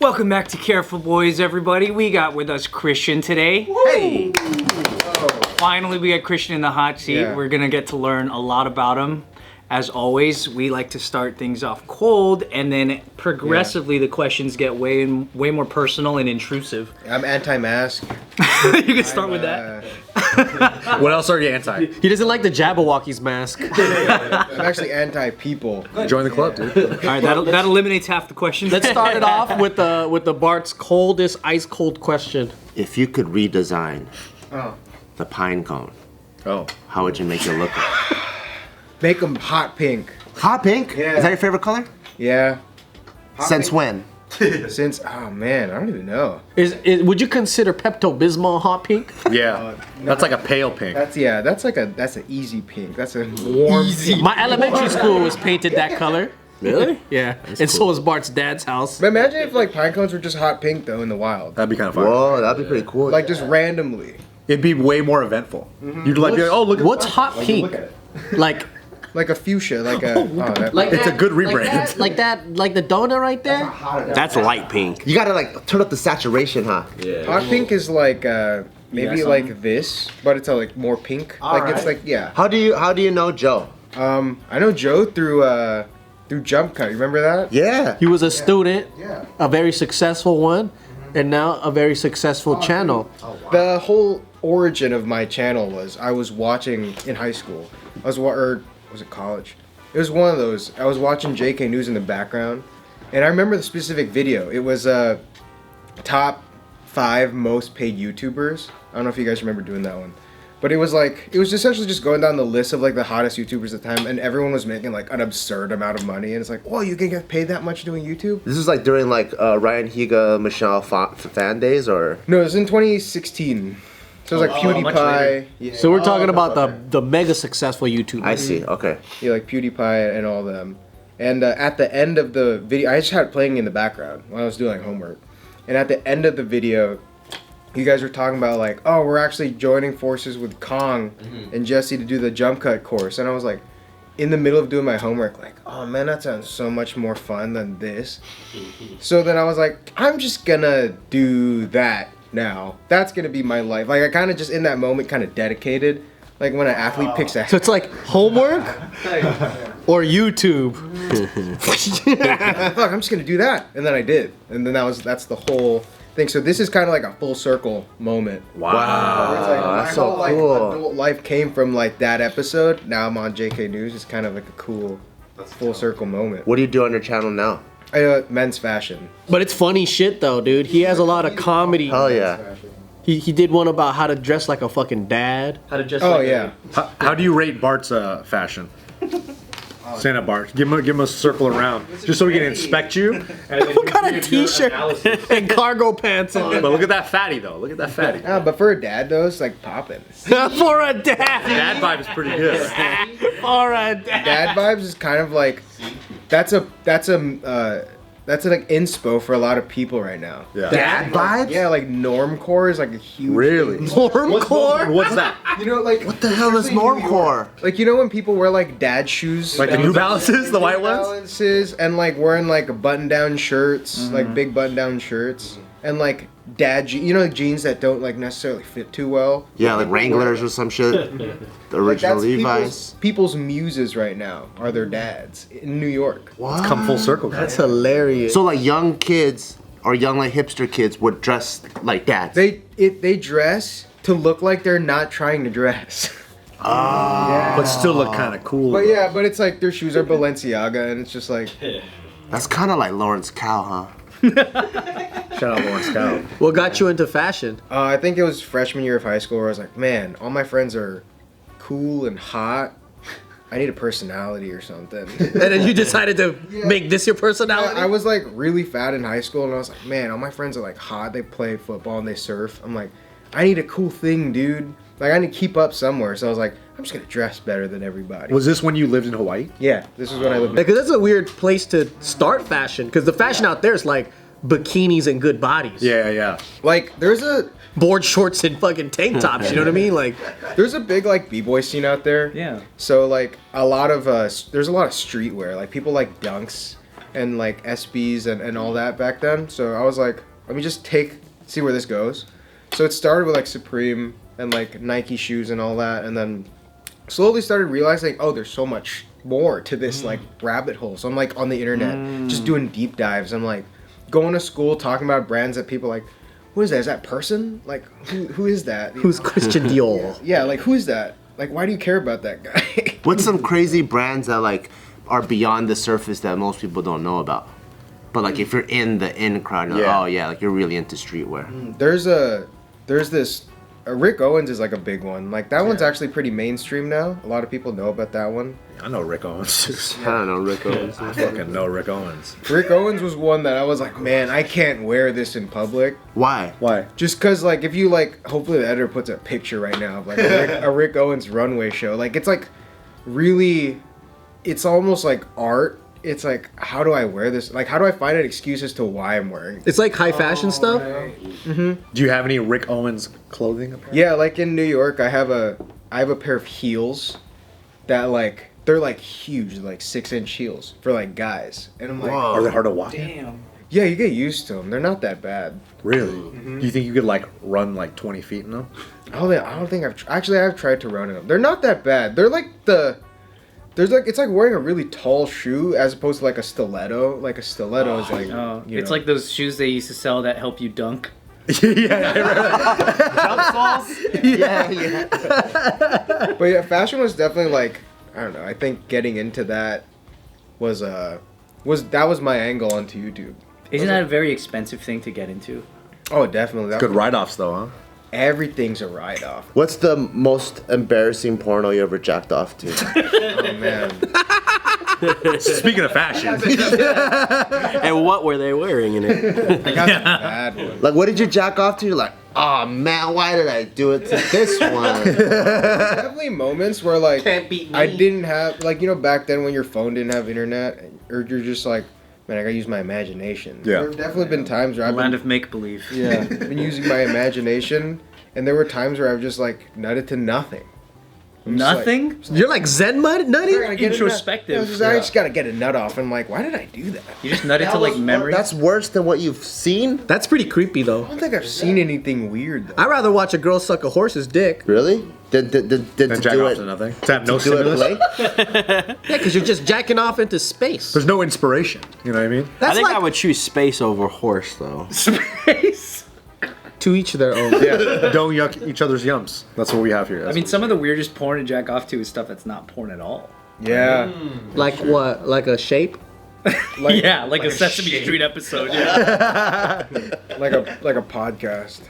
Welcome back to Careful Boys, everybody. We got with us Christian today. Hey! Finally, we got Christian in the hot seat. Yeah. We're gonna get to learn a lot about him. As always, we like to start things off cold, and then progressively the questions get way more personal and intrusive. I'm anti-mask. You can start with that. What else are you anti? He doesn't like the Jabberwocky's mask. I'm actually anti-people. Join the club, dude. All right, that eliminates half the questions. Let's start it off with the Bart's coldest, ice cold question. If you could redesign the pine cone, how would you make it look like? Make them hot pink. Hot pink? Yeah. Is that your favorite color? Yeah. Since when? Since, oh man, I don't even know. Would you consider Pepto-Bismol hot pink? Yeah. That's like a pale pink. That's an easy pink. That's a warm pink. My elementary school was painted that color. Really? Yeah. And so was Bart's dad's house. But imagine if like pine cones were just hot pink though in the wild. That'd be kind of fun. Whoa, that'd be pretty cool. Like just randomly. It'd be way more eventful. You'd like be like, oh look. What's hot pink? Look at it. Like a fuchsia, like a It's a good rebrand. Like the donut right there? That's light pink. You gotta like turn up the saturation, huh? hot pink is like maybe like this, but it's like more pink. It's like How do you know Joe? I know Joe through Jump Cut. You remember that? Yeah. He was a student, Yeah. a very successful one, and now a very successful channel. The whole origin of my channel was I was watching in high school. Or was it college? It was one of those. I was watching JK News in the background, and I remember the specific video. It was top 5 most paid YouTubers. I don't know if you guys remember doing that one, but it was essentially just going down the list of like the hottest YouTubers at the time, and everyone was making like an absurd amount of money, and it's like, oh, you can get paid that much doing YouTube? This is like during like Ryan Higa, Michelle fan days, or? No, it was in 2016. So it was like PewDiePie. Yeah. So we're talking about the mega successful YouTubers. I see. Okay. Yeah, like PewDiePie and all them. And at the end of the video, I just had it playing in the background when I was doing homework. And at the end of the video, you guys were talking about like, oh, we're actually joining forces with Kong and Jesse to do the jump cut course. And I was like, in the middle of doing my homework, like, oh man, that sounds so much more fun than this. So then I was like, I'm just gonna do that now. That's gonna be my life. Like I kind of just in that moment kind of dedicated. Like when an athlete picks a So it's like homework or YouTube. fuck, I'm just gonna do that, and then I did, and then that's the whole thing. So this is kind of like a full circle moment. Wow. Where it's like, that's my so whole, like, cool. adult life came from like that episode. Now I'm on JK News. It's kind of like a cool full circle moment. What do you do on your channel now? Men's fashion. But it's funny shit though, dude. He has a lot of comedy. Hell yeah. He did one about how to dress like a fucking dad. How to just Oh yeah. How do you rate Bart's fashion? Stand up, Bart. Give him a circle around, just so we can inspect you. What kind of t-shirt and cargo pants on? But look at that fatty though. Look at that fatty. But for a dad though, it's like popping. For a dad. Dad vibe is pretty good. For a dad. Dad vibes is kind of like that's like inspo for a lot of people right now. Yeah. Dad vibes? Yeah, like normcore is like a huge Really? thing. Normcore? What's that? You know, like What the hell is normcore? Like, you know when people wear like dad shoes, Like the New Balances, the white New ones? Balances, and like wearing like button-down shirts, like big button-down shirts, and like you know, jeans that don't like necessarily fit too well. Yeah, like Wranglers or some shit. The original Levi's. People's muses right now are their dads in New York. What? Come full circle, guys. That's hilarious. So like young kids or young like hipster kids would dress like dads. They dress to look like they're not trying to dress. But still look kind of cool. But yeah, but it's like their shoes are Balenciaga, and it's just like That's kind of like Lawrence Cow, huh? Shout out Lawrence Cow. What got you into fashion? I think it was freshman year of high school where I was like, man, all my friends are cool and hot. I need a personality or something. And then you decided to make this your personality? I was like really fat in high school, and I was like, man, all my friends are like hot. They play football and they surf. I'm like, I need a cool thing, dude. Like I need to keep up somewhere. So I was like, I'm just gonna dress better than everybody. Was this when you lived in Hawaii? Yeah, this is when I lived. Because that's a weird place to start fashion. Because the fashion out there is like bikinis and good bodies. Yeah. Like there's a Board shorts and fucking tank tops. You know what I mean? Like, there's a big like b-boy scene out there. Yeah. So like a lot of there's a lot of streetwear. Like people like dunks. and like SBs and all that back then. So I was like, let me just see where this goes. So it started with like Supreme and like Nike shoes and all that, and then slowly started realizing, oh, there's so much more to this like rabbit hole. So I'm like on the internet just doing deep dives. I'm like going to school talking about brands that people like, what is that? Is that person? Like who is that? Who's Christian Dior? Yeah, like who is that? Like why do you care about that guy? What's some crazy brands that like are beyond the surface that most people don't know about? But like if you're in the crowd, you're like, oh yeah, like you're really into streetwear. There's this Rick Owens is like a big one. Like that one's actually pretty mainstream now. A lot of people know about that one. I know Rick Owens. I don't know Rick Owens. I fucking know Rick Owens. Rick Owens was one that I was like, man, I can't wear this in public. Why? Why? Just cause like if you like, hopefully the editor puts a picture right now of like a Rick Owens runway show. Like it's like really, it's almost like art. It's like, how do I wear this? Like, how do I find an excuse as to why I'm wearing it? It's like high fashion stuff. Do you have any Rick Owens clothing? Apparently? Yeah, like in New York, I have a pair of heels that like they're like huge, like 6-inch heels for like guys, and I'm like, Are they hard to walk in? Damn. yeah, you get used to them. They're not that bad. Really? Do you think you could like run like 20 feet in them? I don't think I've tried to run in them. They're not that bad. They're like it's like wearing a really tall shoe as opposed to like a stiletto. Like a stiletto is like, Oh, you it's know. like those shoes they used to sell that help you dunk. Yeah. But yeah, fashion was definitely like, I don't know. I think getting into that was my angle onto YouTube. Isn't that a very expensive thing to get into? Oh, definitely. Good write-offs though, huh? Everything's a write-off. What's the most embarrassing porno you ever jacked off to? Oh man. Speaking of fashion, And what were they wearing in it? I got some bad one. Like, what did you jack off to? You're like, oh man, why did I do it to this one? Definitely moments where like Can't beat me. I didn't have like, you know, back then when your phone didn't have internet, or you're just like, man, I gotta use my imagination. Yeah. There've definitely been times where I've Land been, of make believe. yeah, been using my imagination, and there were times where I've just like nutted to nothing. I'm just like, Nothing? You're like Zen I nutty? gotta get a nut. Introspective. I just gotta get a nut off. And I'm like, why did I do that? You just nutted to like memory. That's worse than what you've seen? That's pretty creepy though. I don't think I've seen anything weird though. I'd rather watch a girl suck a horse's dick. Really? Did and to jack do off it, to nothing. To have no do it stimulus. play? Yeah, because you're just jacking off into space. There's no inspiration. You know what I mean? I That's think like I would choose space over horse, though. Space. to each their own. Yeah. Don't yuck each other's yums. That's what we have here. I mean, some of the weirdest porn to jack off to is stuff that's not porn at all. Yeah. Like what? Like a shape? Like, Yeah, like a Sesame Street episode. Yeah. like a podcast.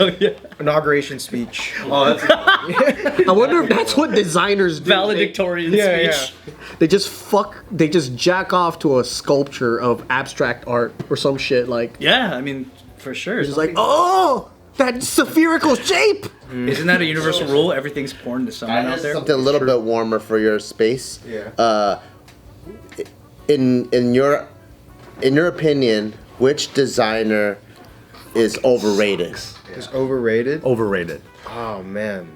Oh yeah. Inauguration speech. I wonder if that's what designers do. Valedictorian speech. They just jack off to a sculpture of abstract art or some shit like. Yeah, I mean, for sure. It's like, oh, that spherical shape. Isn't that a universal rule? Everything's porn to someone out there. Something a little bit warmer for your space. Yeah. In your opinion, which designer is overrated? Is overrated? overrated. Oh man.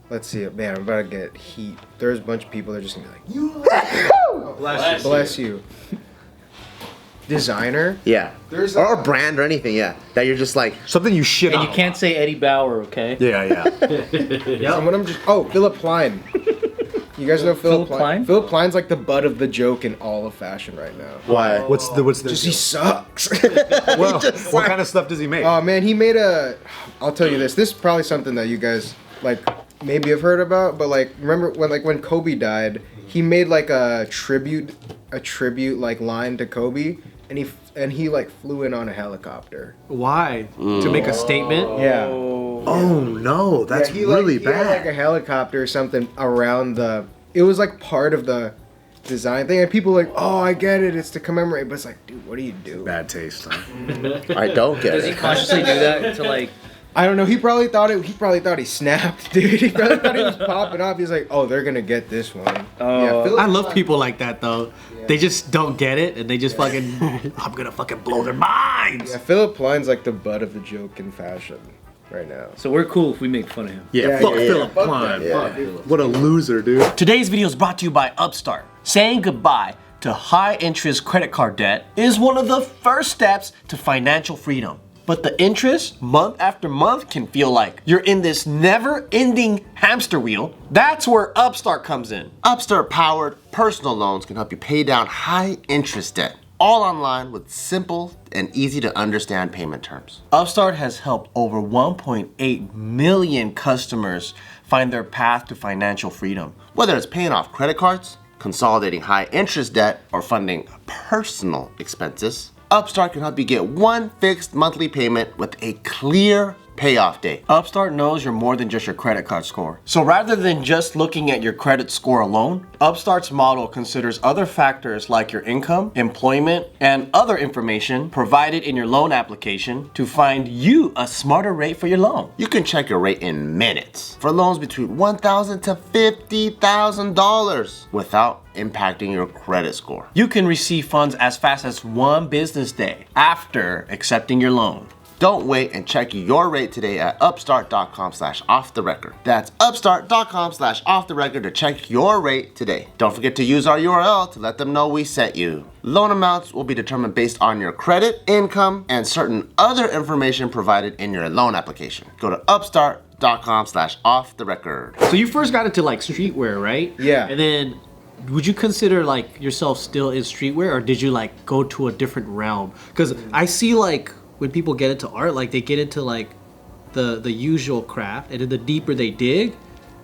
Let's see. Man, I'm about to get heat. There's a bunch of people that are just gonna be like, you bless you. Designer? Yeah. There's or a brand or anything, yeah. That you're just like, Something you shit And on. you can't say Eddie Bauer, okay? Yeah. someone I'm just Philip Plein. You guys know Philip Plein? Philip Plein's like the butt of the joke in all of fashion right now. why? What's the Just he sucks. well, what kind of stuff does he make? Oh man, he made I'll tell you this. This is probably something that you guys like maybe have heard about, but like remember when Kobe died, he made like a tribute like line to Kobe, and he like flew in on a helicopter. Why? To make a statement? Yeah. Oh no, that's he really he had, like bad. a helicopter or something around it was like part of the design thing, and people were like, oh, I get it, it's to commemorate, but it's like, dude, what do you do? Bad taste. Huh? I don't get Does he it. consciously do that to like? I don't know. He probably thought he snapped, dude. He probably thought he was popping off. He's like, oh, they're gonna get this one. Oh. Philip I love Plein- people like that though. They just don't get it and they just fucking I'm gonna fucking blow their minds. Yeah, Philip Plein's like the butt of the joke in fashion right now. So we're cool if we make fun of him. Yeah, fuck Philip Fuck Klein. that. Yeah. What a loser, dude. Today's video is brought to you by Upstart, saying goodbye to high-interest credit card debt is one of the first steps to financial freedom. But the interest, month after month, can feel like you're in this never-ending hamster wheel. That's where Upstart comes in. Upstart-powered personal loans can help you pay down high-interest debt, all online with simple and easy-to-understand payment terms. Upstart has helped over 1.8 million customers find their path to financial freedom. Whether it's paying off credit cards, consolidating high-interest debt, or funding personal expenses, Upstart can help you get one fixed monthly payment with a clear payoff date. Upstart knows you're more than just your credit card score. So rather than just looking at your credit score alone, Upstart's model considers other factors like your income, employment, and other information provided in your loan application to find you a smarter rate for your loan. You can check your rate in minutes for loans between $1,000 to $50,000 without impacting your credit score. You can receive funds as fast as one business day after accepting your loan. Don't wait and check your rate today at upstart.com/offtherecord. That's upstart.com/offtherecord to check your rate today. Don't forget to use our URL to let them know we sent you. Loan amounts will be determined based on your credit, income, and certain other information provided in your loan application. Go to upstart.com/offtherecord. So you first got into like streetwear, right? Yeah. And then would you consider like yourself still in streetwear, or did you like go to a different realm? Because I see like when people get into art, like they get into like the usual craft, and then the deeper they dig,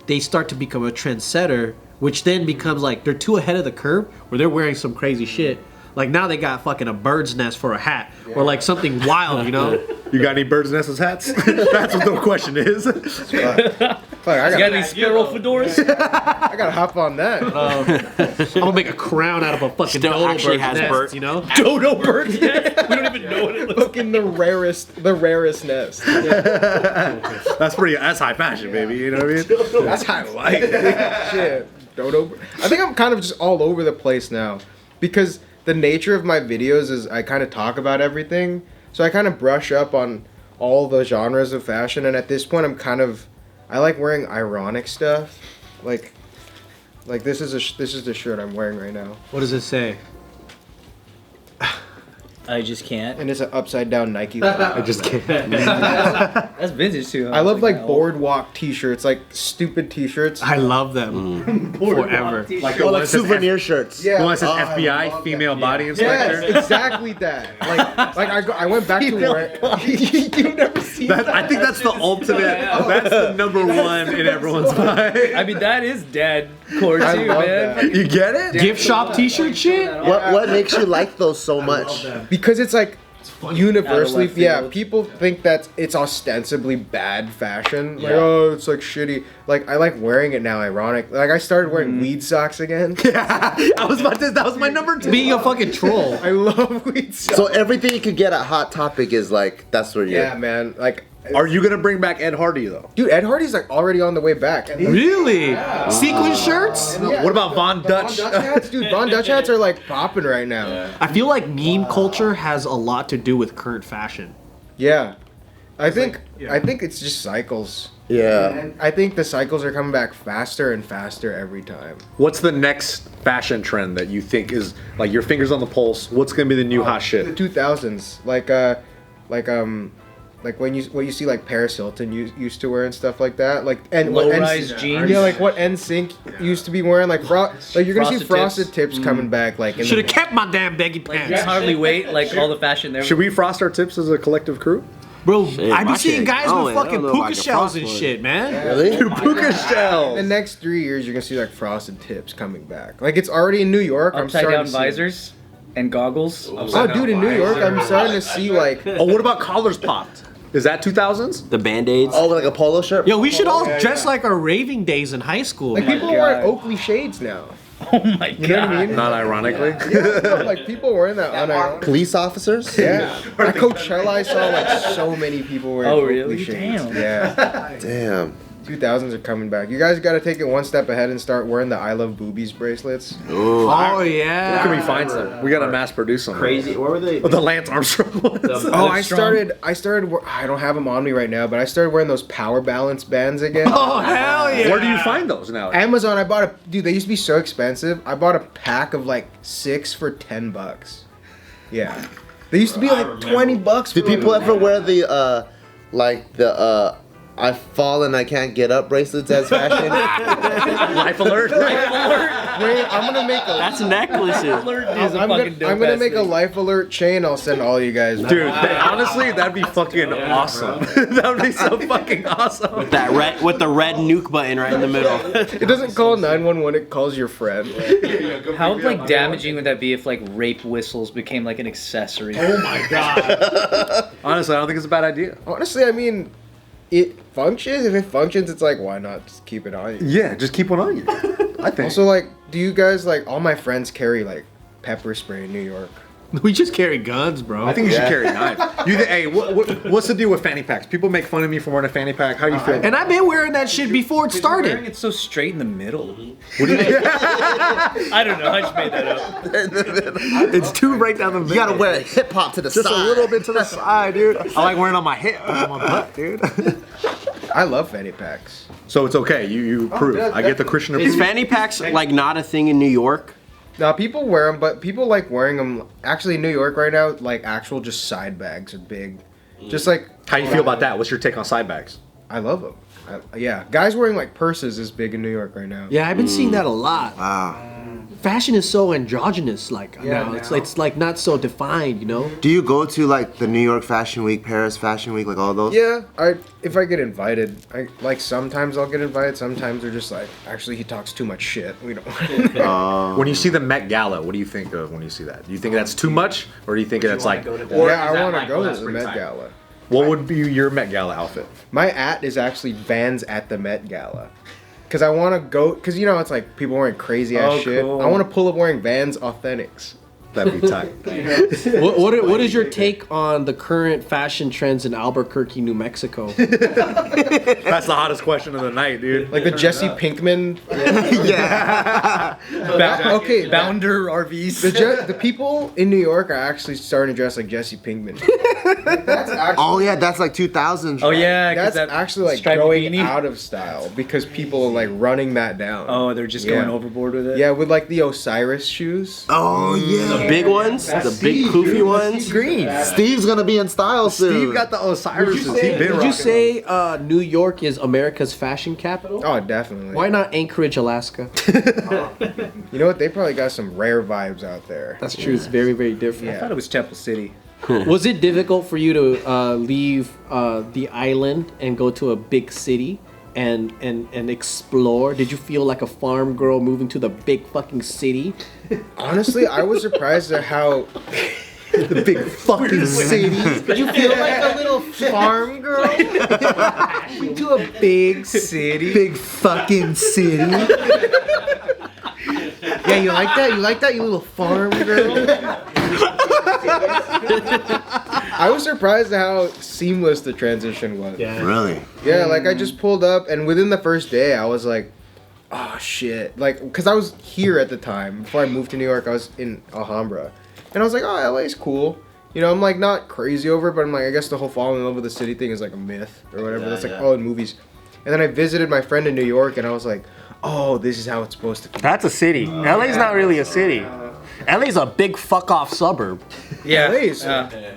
they start to become a trendsetter, which then becomes like they're too ahead of the curve where they're wearing some crazy shit. Like now they got fucking a bird's nest for a hat, or like something wild, you know? You got any birds' nests as hats? That's what the question is. Fuck, I You got any sparrow fedoras? I gotta hop on that. I'm gonna make a crown out of a fucking Still dodo actually bird's has nest, bird- you know? Dodo birds. We don't even know what it looks like. Fucking the rarest nest. That's high fashion, baby. You know what I mean? That's high life. Shit. Dodo. I think I'm kind of just all over the place now, because the nature of my videos is I kind of talk about everything. So I kind of brush up on all the genres of fashion, and at this point I like wearing ironic stuff. Like this is the shirt I'm wearing right now. What does it say? I just can't. And it's an upside down Nike. I just can't. That's vintage too. Huh? I love like boardwalk t-shirts, like stupid t-shirts. I love them forever. Like Well, like souvenir shirts. Yeah. The one that says Oh, I FBI, love female that. body inspector. Yes, exactly that. Like I went back to where you've never seen that. I think that's the ultimate. That's the number one in everyone's mind. I mean, that is dad core too, I love man. that. You get it? Gift shop t-shirt shit? What makes you like those so much? Because it's like universally, Out of left yeah. field. People think that it's ostensibly bad fashion. Like, oh, it's like shitty. Like I like wearing it now. Ironic. Like I started wearing weed socks again. I was about to. That was my number 2. Being a fucking troll. I love weed socks. So everything you could get at Hot Topic is like, that's where you're... Yeah, man. Like, Are you gonna bring back Ed Hardy though? dude, Ed Hardy's like already on the way back. And Really? Sequin shirts? yeah, What about Von Dutch? Von Dutch hats, dude. Von Dutch hats are like popping right now. I feel like meme culture has a lot to do with current fashion. Yeah, I think it's just cycles. Yeah. And I think the cycles are coming back faster and faster every time. What's the next fashion trend that you think is like your fingers on the pulse? What's gonna be the new hot The shit? 2000s, like when you see like Paris Hilton used to wear and stuff like that, like and what Low-rise jeans. Yeah, like what NSYNC used to be wearing, like you're gonna see Frosted frosted tips coming back, like in Should have the, kept my damn baggy Just pants. hardly wait, like all the fashion there. Should we frost our tips as a collective crew? Bro, Shit, I be my seeing shit guys glowing. with I fucking don't know if I puka can shells frost and one. shit, man. Really? Puka shells. the next 3 years you're gonna see like frosted tips coming back. Like it's already in New York. I'm Upside starting down to see it. visors and goggles. Oh, dude, in New York, I'm starting to see like Oh, what about collars popped? Is that 2000s? The band-aids. Oh, like a polo shirt? Yo, we should all dress like our raving days in high school. like man. people are wearing Oakley shades now. Oh my god. You know what I mean? Not ironically. Yeah, no, like people wearing that unironically. Police officers? Yeah. At Coachella, I saw like so many people wearing Oh, Oakley really? shades. Damn. Yeah. Damn. 2000s are coming back. You guys got to take it one step ahead and start wearing the I Love Boobies bracelets. Ooh. Oh yeah. Where can we find some? We gotta mass produce some. Crazy. What were they? Oh, the Lance Armstrong ones. Oh, I started. I don't have them on me right now, but I started wearing those Power Balance bands again. Oh hell yeah. Where do you find those now? Amazon. I bought a dude. They used to be so expensive. I bought a pack of like 6 for $10. Yeah, they used to be like $20. Do people ever wear the I fall and I can't get up bracelets as fashion? Life alert. Wait, I'm gonna make a. That's necklaces. I'm gonna make a Life Alert chain. I'll send all you guys. Dude, honestly, that'd be fucking awesome. That would be so fucking awesome. That red with the red nuke button right in the middle. It doesn't call 911. It calls your friend. How like damaging would that be if like rape whistles became like an accessory? Oh my god. Honestly, I don't think it's a bad idea. Honestly, I mean, it functions. If it functions, it's like, why not just keep it on you? Yeah, just keep one on you. I think. Also, like, do you guys like? All my friends carry like pepper spray in New York. We just carry guns, bro. I think you should carry a knife. Hey, what's the deal with fanny packs? People make fun of me for wearing a fanny pack. How do you feel? And I've been wearing that shit before it Wearing started. it so straight in the middle. What do you think? I don't know. I just made that up. It's two right down the middle. You gotta wear a hip hop to the just side. a little bit to the side, dude. I like wearing it on my hip, on my butt, dude. I love fanny packs. So it's okay. You approve. I get the Christian Is approval. fanny packs like not a thing in New York? Now people wear them, but people like wearing them. Actually, in New York right now, like actual just side bags are big. Just like How you feel about that? What's your take on side bags? I love them. Yeah, guys wearing like purses is big in New York right now. Yeah, I've been seeing that a lot. Wow. Fashion is so androgynous, like now. It's like not so defined, you know. Do you go to like the New York Fashion Week, Paris Fashion Week, like all those? Yeah, if I get invited, I like sometimes I'll get invited. Sometimes they're just like, actually he talks too much shit. We don't. When you see the Met Gala, what do you think of when you see that? Do you think that's too much, or do you think that's like? Yeah, I want to go to the Met Gala. What would be your Met Gala outfit? My is actually Vans at the Met Gala. Cause I want to go, cause you know it's like people wearing crazy ass shit. Cool. I want to pull up wearing Vans Authentics. That'd be tight. What is your take on the current fashion trends in Albuquerque, New Mexico? That's the hottest question of the night, dude. Like the Jesse Pinkman. Okay, Bounder RVs. the people in New York are actually starting to dress like Jesse Pinkman. That's actually, Oh yeah, that's like 2000s. Oh yeah, 'cause that's that actually like striped going beanie. out of style because people are like running that down. Oh, they're just Yeah. going overboard with it. Yeah, with like the Osiris shoes. Oh yeah. The big ones, the big poofy ones. Green. Steve's gonna be in style soon. Steve got the Osiris. Would you say New York is America's fashion capital? Oh, definitely. Why not Anchorage, Alaska? You know what? They probably got some rare vibes out there. That's true. It's very, very different. I thought it was Temple City. Was it difficult for you to leave the island and go to a big city and explore? Did you feel like a farm girl moving to the big fucking city? Honestly, I was surprised at how the big fucking city? Did you feel like a little farm girl? To a big city. Big fucking city. Yeah, you like that? You like that, you little farm girl? I was surprised at how seamless the transition was. Really? Yeah, like I just pulled up, and within the first day, I was like, oh shit. Like, because I was here at the time. Before I moved to New York, I was in Alhambra. And I was like, oh, LA's cool. You know, I'm like not crazy over it, but I'm like, I guess the whole falling in love with the city thing is like a myth or whatever. That's like all in movies. And then I visited my friend in New York, and I was like, oh, this is how it's supposed to be. That's a city. LA's not really a city. LA's a big fuck off suburb. Yeah. LA's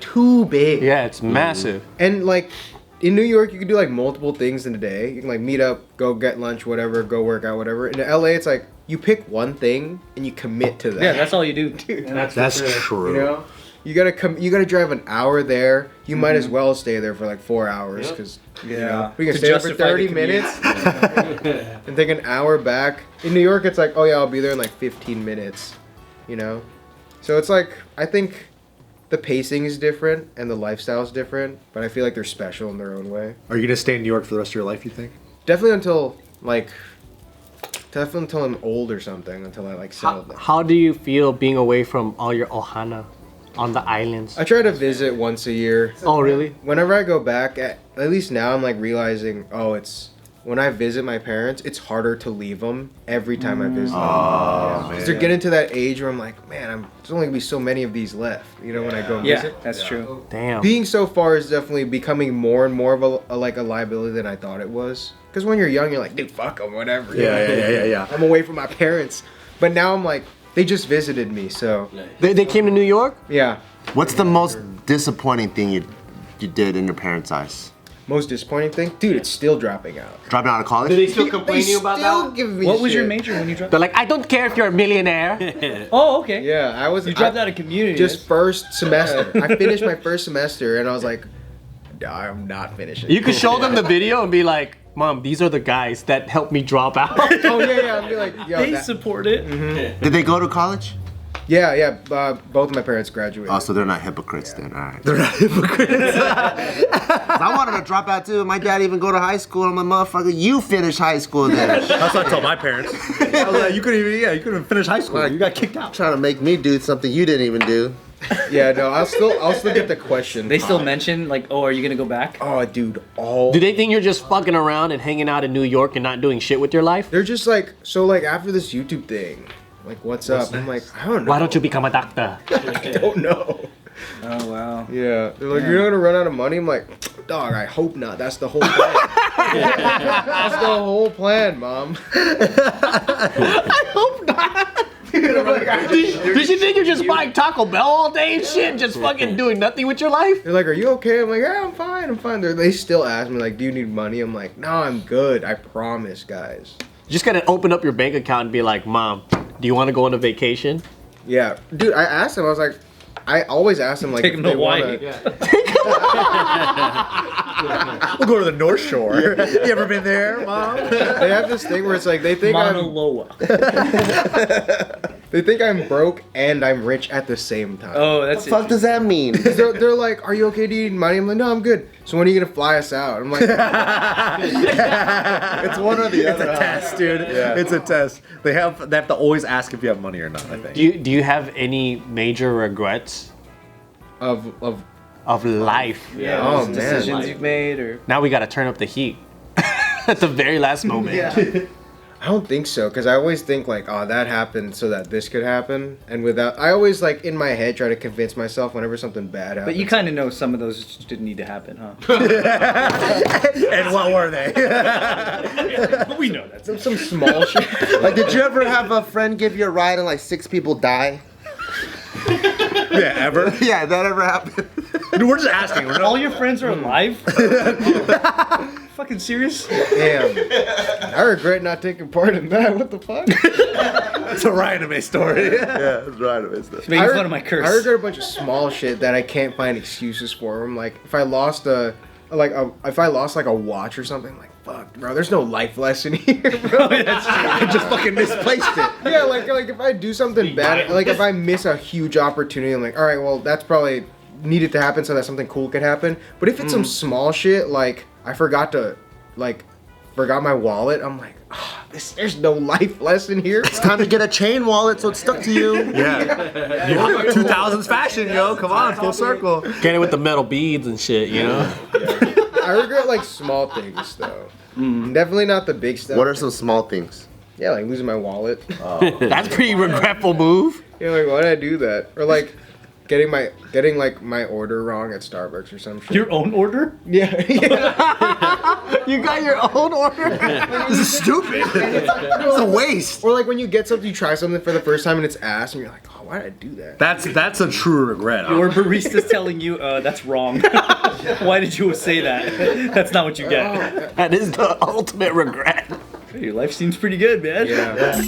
too big. Yeah, it's massive. And like in New York, you can do like multiple things in a day. You can like meet up, go get lunch, whatever, go work out, whatever. In LA, it's like you pick one thing and you commit to that. Yeah, that's all you do. That's true. You know, you gotta drive an hour there. You might as well stay there for like 4 hours because you know, we can To stay there for justify the 30 commute. minutes and take an hour back. In New York, it's like, oh yeah, I'll be there in like 15 minutes. You know, so it's like I think the pacing is different and the lifestyle is different, but I feel like they're special in their own way. Are you gonna stay in New York for the rest of your life, you think? Definitely until I'm old or something. Until I like settle there. How do you feel being away from all your ohana on the islands? I try to visit once a year. Oh, really? Whenever I go back, at least now I'm like realizing, oh, it's when I visit my parents, it's harder to leave them every time I visit them. Oh, Because they're getting to that age where I'm like, man, there's only gonna be so many of these left. You know, when I go and Yeah, visit. that's true. Damn. Being so far is definitely becoming more and more of a liability than I thought it was. Because when you're young, you're like, dude, fuck them, whatever. Yeah. I'm away from my parents. But now I'm like, they just visited me, so They came to New York? yeah. What's the most disappointing thing you did in your parents' eyes? Most disappointing thing, dude, it's still dropping out. Dropping out of college? Do they still complain to you about that? Give me What was your shit. major when you dropped? They're like, I don't care if you're a millionaire. Oh, okay. Yeah, I was. You dropped I- out of community. just first semester. I finished my first semester, and I was like, "No, I'm not finishing. You could show them the video and be like, Mom, these are the guys that helped me drop out. Oh yeah. I'll be like, yo, They that- support it. Did they go to college? yeah. Both of my parents graduated. Oh, so they're not hypocrites then. All right. They're not hypocrites. I wanted to drop out too. My dad even go to high school. I'm like, motherfucker, you finish high school then. That's what I told my parents. I was like, you couldn't even finish high school. You got kicked out. Trying to make me do something you didn't even do. Yeah, no, I'll still get the question. They still mention like, oh, are you gonna go back? Oh, dude, all. Do they think you're just fucking around and hanging out in New York and not doing shit with your life? They're just like, so like after this YouTube thing, like what's up? I'm like, I don't know. Why don't you become a doctor? I don't know. Oh wow. Yeah, they're like, you're not gonna run out of money. I'm like, dog, I hope not. That's the whole plan. That's the whole plan, Mom. Did you think you're just buying Taco Bell all day and shit, just fucking doing nothing with your life? They're like, are you okay? I'm like, yeah, I'm fine. They still ask me like, do you need money? I'm like, no, I'm good. I promise, guys. You just gotta open up your bank account and be like, Mom, do you want to go on a vacation? Yeah, dude, I asked him. I was like, I always ask them like, Take if them they to Hawaii. We'll go to the North Shore. You ever been there, Mom? They have this thing where it's like they think Mauna Loa. they think I'm broke and I'm rich at the same time. Oh, that's What the fuck does that mean? They're like, are you okay? Do you need money? I'm like, no, I'm good. So when are you gonna fly us out? I'm like, It's one or the other. It's a test, dude. Yeah. It's a test. They have to always ask if you have money or not, I think. Do you have any major regrets of of life? Yeah. Oh, those man. Decisions you've made, or Now we gotta turn up the heat at the very last moment. I don't think so, because I always think like, oh, that happened so that this could happen, and without, I always like in my head try to convince myself whenever something bad happens. but you kind of know some of those just didn't need to happen, huh? And what were they? But we know that. some small shit. Like, did you ever have a friend give you a ride and like 6 people die? Yeah, ever? Yeah, that ever happened? Dude, we're just asking. We're All not, your friends are alive? Fucking serious? Damn, I regret not taking part in that. What the fuck? it's a Ryanimay story. Yeah, it's right. It's Making fun of my curse. I regret a bunch of small shit that I can't find excuses for. I'm like, if I lost a watch or something, I'm like, fuck, bro, there's no life lesson here, bro. I just fucking misplaced it. Yeah, like if I do something bad, like if I miss a huge opportunity, I'm like, all right, well, that's probably needed to happen so that something cool could happen. But if it's some small shit, like I forgot my wallet, I'm like, there's no life lesson here. It's time to get a chain wallet so it's stuck to you. Yeah. You have 2000s fashion, yo. Come on, full circle. Get it with the metal beads and shit, you know? I regret like small things though. Definitely not the big stuff. What are some small things? Yeah, like losing my wallet. That's a pretty regretful move. Yeah, like why did I do that? Or like getting like my order wrong at Starbucks or some shit. Your own order? Yeah. You got your own order? This is stupid. It's a waste. Or like when you get something, you try something for the first time and it's ass, and you're like, oh, why did I do that? That's a true regret. Your barista's telling you, that's wrong. Why did you say that? That's not what you get. That is the ultimate regret. Your life seems pretty good, man. Yeah.